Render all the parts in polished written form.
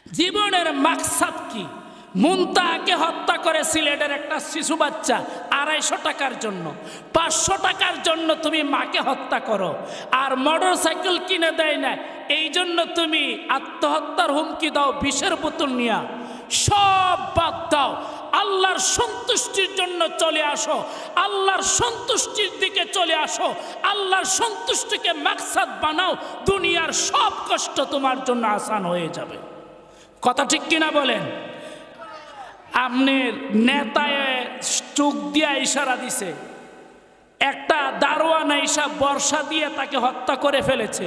জীবনের মাকসাদ কি? মুনতাহাকে হত্যা করে সিলেটের একটা শিশু বাচ্চা 250 টাকার জন্য, 500 টাকার জন্য তুমি মাকে হত্যা করো, আর মোটরসাইকেল কিনে দেয় না এই জন্য তুমি আত্মহত্যার হুমকি দাও বিষের বোতল নিয়া। সব বাদ দাও, আল্লাহর সন্তুষ্টির জন্য চলে আসো, আল্লাহর সন্তুষ্টির দিকে চলে আসো, আল্লাহর সন্তুষ্টিকে মাকসাদ বানাও, দুনিয়ার সব কষ্ট তোমার জন্য আসান হয়ে যাবে। কথা ঠিক কিনা বলেন? আপনার নেতায় চোখ দিয়া ইশারা দিছে, একটা দারোয়ান আইসা বর্ষা দিয়ে তাকে হত্যা করে ফেলেছে।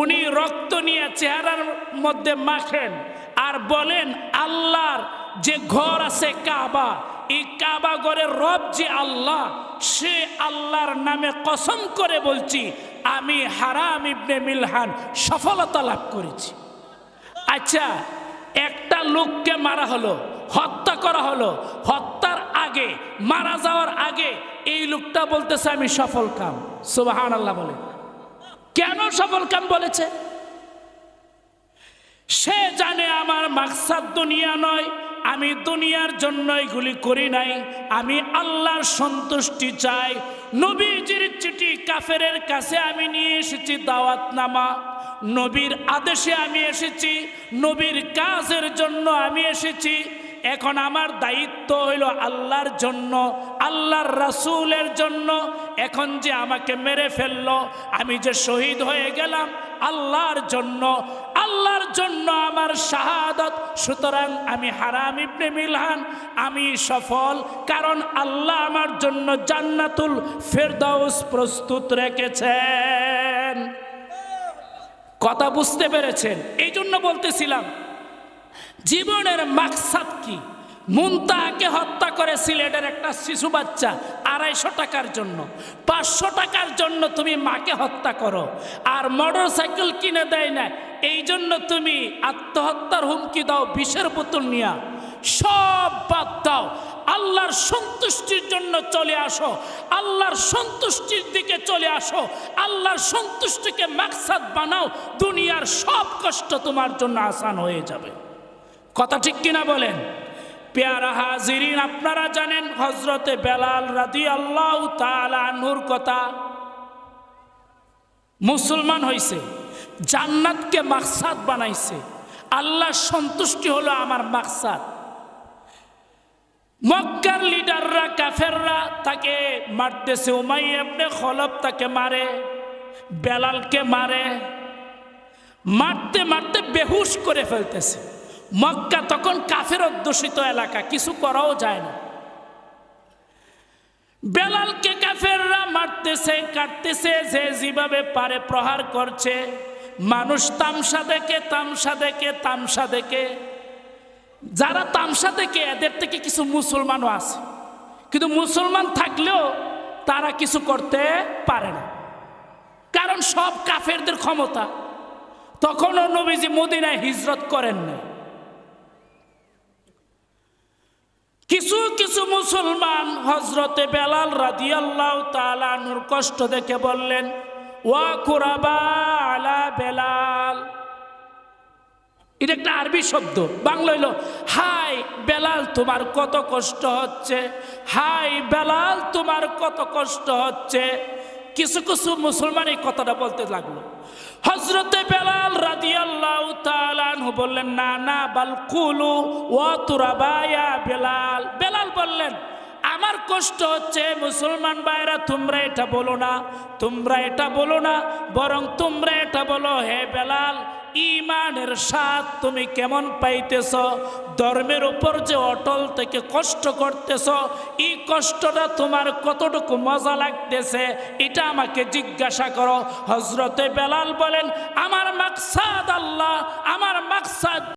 উনি রক্ত নিয়ে চেহারার মধ্যে মাখেন আর বলেন আল্লাহর যে ঘর আছে কাবা, এই কাবা ঘরের রব যে আল্লাহ, সে আল্লাহর নামে কসম করে বলছি আমি হারাম ইবনে মিলহান সফলতা লাভ করেছি। আচ্ছা, একটা লোককে মারা হলো, হত্যা করা হলো, হত্যার আগে, মারা যাওয়ার আগে এই লোকটা বলতেছে আমি সফল কাম। সুবহানাল্লাহ বলে। কেন সফল কাম বলেছে? সে জানে আমার মাকসাদ দুনিয়া নয়, আমি দুনিয়ার জন্য এগুলি করি নাই, আমি আল্লাহর সন্তুষ্টি চাই। নবীজির চিঠি কাফেরের কাছে আমি নিয়ে এসেছি দাওয়াতনামা, নবীর আদেশে আমি এসেছি, নবীর কাজের জন্য আমি এসেছি। এখন আমার দায়িত্ব হইল আল্লাহর জন্য, আল্লাহর রাসূলের জন্য। এখন যে আমাকে মেরে ফেললো, আমি যে শহীদ হয়ে গেলাম আল্লাহর জন্য, আল্লাহর জন্য আমার শাহাদাত। সুতরাং আমি হারাম ইবনে মিলহান, আমি সফল, কারণ আল্লাহ আমার জন্য জান্নাতুল ফেরদাউস প্রস্তুত রেখেছেন। কথা বুঝতে পেরেছেন? এই জন্য বলতেছিলাম জীবনের মাকসাদ কি? মুনতাহাকে হত্যা করে সিলেটের একটা শিশু বাচ্চা 250 টাকার জন্য, 500 টাকার জন্য তুমি মাকে হত্যা করো, আর মোটরসাইকেল কিনে দেয় না এই জন্য তুমি আত্মহত্যার হুমকি দাও বিষের বোতল নিয়া। সব বাদ দাও, আল্লাহর সন্তুষ্টির জন্য চলে আসো, আল্লাহর সন্তুষ্টির দিকে চলে আসো, আল্লাহর সন্তুষ্টিকে মাকসাদ বানাও, দুনিয়ার সব কষ্ট তোমার জন্য আসান হয়ে যাবে। কথা ঠিক কিনা বলেন? প্যারা হাজিরিন, আপনারা জানেন হযরতে বেলাল রাদিয়াল্লাহু তাআলা আনহুর কথা। মুসলমান হইছে, জান্নাতকে মাকসাদ বানাইছে, আল্লাহর সন্তুষ্টি হলো আমার মাকসাদ। মক্কার লিডাররা কাফেররা তাকে মারতেছে, উমাইয়া ইবনে খলব তাকে মারে, বেলালকে মারে, মারতে মারতে বেহুশ করে ফেলতেছে। মক্কা তখন কাফের অধ্যুষিত এলাকা, কিছু করাও যায় না। বেলালকে কাফেররা মারতেছে, কাটতেছে, যে যেভাবে পারে প্রহার করছে। মানুষ তামসা দেখে, তামসা দেখে, তামসা দেখে। যারা তামসা দেখে এদের থেকে কিছু মুসলমানও আছে, কিন্তু মুসলমান থাকলেও তারা কিছু করতে পারে না, কারণ সব কাফেরদের ক্ষমতা। তখনও নবীজি মদিনায় হিজরত করেন না। কিছু কিছু মুসলমান হযরতে বেলাল রাদিয়াল্লাহু তাআলা আনহুর কষ্ট দেখে বললেন, ওয়া কুরাবা আলা বেলাল। এটা একটা আরবি শব্দ, বাংলা হইল হাই বেলাল তোমার কত কষ্ট হচ্ছে, হাই বেলাল তোমার কত কষ্ট হচ্ছে। কিছু কিছু মুসলমান এই কথাটা বলতে লাগলো। হযরতে বেলাল রাদিয়াল্লাহু তাআলা আনহু বললেন, না না, বাল কুলু ওয়া তুরাবা ইয়া বেলাল। বেলাল বললেন, আমার কষ্ট হচ্ছে, মুসলমান ভাইরা তোমরা এটা বলো না, তোমরা এটা বলো না, বরং তোমরা এটা বলো, হে বেলাল ঈমানের স্বাদ তুমি কেমন পাইতেছ, ধর্মের উপর যে অটল থেকে কষ্ট করতেছ, এই কষ্টটা তোমার কতটুকু মজা লাগতেছে এটা আমাকে জিজ্ঞাসা করো। হযরতে বেলাল বলেন, আমার মাকসাদ আল্লাহ, আমার মাকসাদ